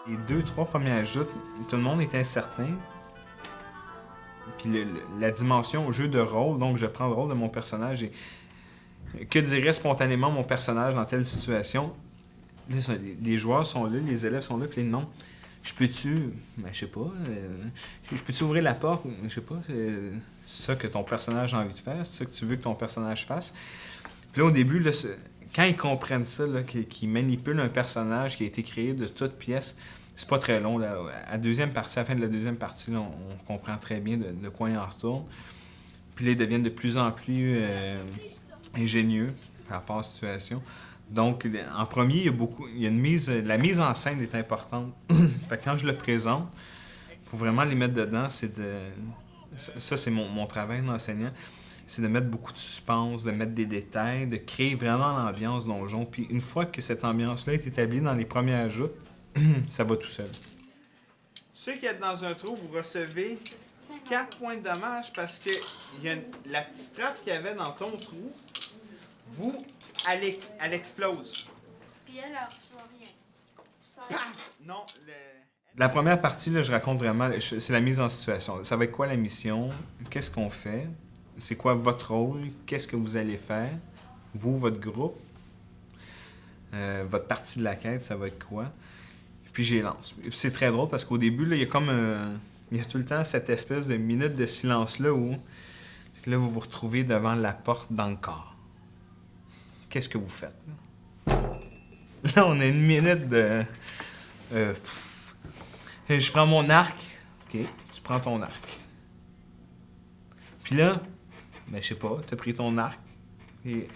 Les 2-3 premières joutes, tout le monde est incertain. Puis la dimension au jeu de rôle, donc je prends le rôle de mon personnage et que dirait spontanément mon personnage dans telle situation. Là, les joueurs sont là, les élèves sont là, puis ils demandent je peux-tu, ben, je sais pas, je peux-tu ouvrir la porte, je sais pas, c'est ça que ton personnage a envie de faire, c'est ça que tu veux que ton personnage fasse. Puis là, au début, là, quand ils comprennent ça, qu'ils manipulent un personnage qui a été créé de toutes pièces, c'est pas très long. Là. À la deuxième partie, à la fin de la deuxième partie, là, on comprend très bien de quoi il en retourne. Puis là, ils deviennent de plus en plus ingénieux par rapport à la situation. Donc, en premier, il y a une mise, la mise en scène est importante. Fait que quand je le présente, il faut vraiment les mettre dedans. Ça, c'est mon travail d'enseignant. C'est de mettre beaucoup de suspense, de mettre des détails, de créer vraiment l'ambiance donjon. Puis une fois que cette ambiance-là est établie dans les premières joutes, ça va tout seul. Ceux qui êtes dans un trou, vous recevez 4 points de dommage parce que la petite trappe qu'il y avait dans ton trou, elle explose. Puis elle reçoit rien. Paf! Non, La première partie, là, je raconte vraiment, c'est la mise en situation. Ça va être quoi la mission? Qu'est-ce qu'on fait? C'est quoi votre rôle? Qu'est-ce que vous allez faire? Vous, votre groupe? Votre partie de la quête, ça va être quoi? Puis j'y lance. C'est très drôle parce qu'au début, là, il y a tout le temps cette espèce de minute de silence-là où là, vous vous retrouvez devant la porte d'Ankar. Qu'est-ce que vous faites? Là, on a une minute de... je prends mon arc. OK, tu prends ton arc. Puis là, ben, je sais pas, tu as pris ton arc. Et...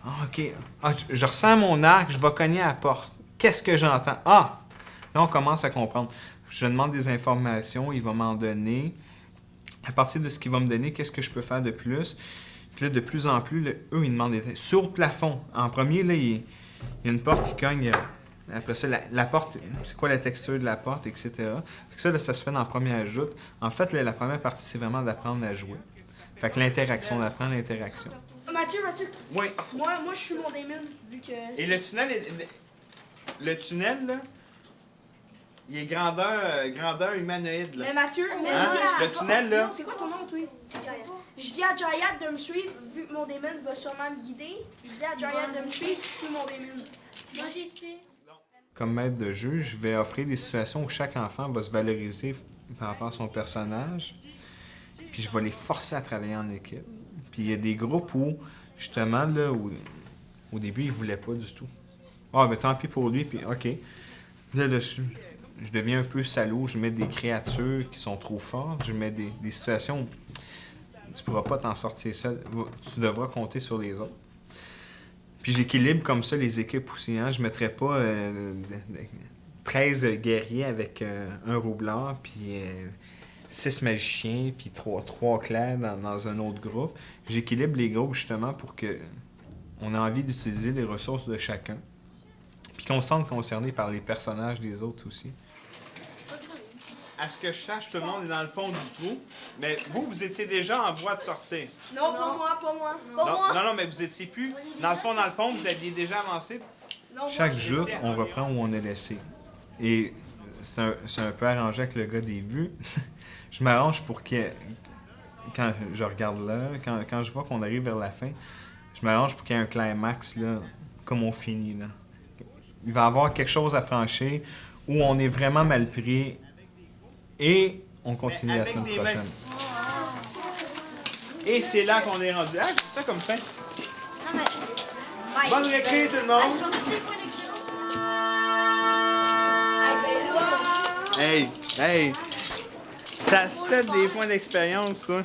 Ah, OK. Ah, je ressens mon arc, je vais cogner à la porte. Qu'est-ce que j'entends? Ah! Là, on commence à comprendre. Je demande des informations, il va m'en donner. À partir de ce qu'il va me donner, qu'est-ce que je peux faire de plus? Puis là, de plus en plus, là, eux, ils demandent des... Sur le plafond. En premier, là, il y a une porte qui cogne. Après ça, la porte, c'est quoi la texture de la porte, etc. Fait que ça, là, ça se fait dans la première joute. En fait, là, la première partie, c'est vraiment d'apprendre à jouer. Fait que l'interaction, d'apprendre l'interaction. Mathieu. Oui. Moi, je suis mon démon, vu que... Et le tunnel, là, il est grandeur humanoïde, là. Mais Mathieu, Le tunnel, là. c'est quoi ton nom, toi? Je dis à Jayat de me suivre, vu que mon démon va sûrement me guider. Je dis à Jayat de me suivre, je suis mon démon. Moi, j'y suis. Comme maître de jeu, je vais offrir des situations où chaque enfant va se valoriser par rapport à son personnage. Puis je vais les forcer à travailler en équipe. Puis il y a des groupes où, justement, là, au début, ils ne voulaient pas du tout. Ah, ben tant pis pour lui, puis OK. Là, je deviens un peu salaud, je mets des créatures qui sont trop fortes, je mets des situations où tu ne pourras pas t'en sortir seul, tu devras compter sur les autres. Puis j'équilibre comme ça les équipes aussi, hein. Je ne mettrais pas 13 guerriers avec un roublard, puis 6 magiciens, puis 3 clairs dans un autre groupe. J'équilibre les groupes justement pour que on ait envie d'utiliser les ressources de chacun. Puis qu'on se sente concerné par les personnages des autres aussi. À ce que je sache, tout le monde est dans le fond du trou. Mais vous étiez déjà en voie de sortir. Non, pas moi. Non, mais vous étiez plus. Dans le fond, vous aviez déjà avancé. Non, Chaque jour, on reprend où on est laissé. Et c'est un peu arrangé avec le gars des vues. Je m'arrange pour que, quand je regarde là, quand je vois qu'on arrive vers la fin, je m'arrange pour qu'il y ait un climax, là, comme on finit, là. Il va y avoir quelque chose à franchir où on est vraiment mal pris et on continue la semaine prochaine. Et c'est là qu'on est rendu. Ah, c'est ça comme fin. Non, mais... Bonne récré, tout le monde! Comme c'est pas d'expérience pour Hey! Ça, c'était des points d'expérience, toi.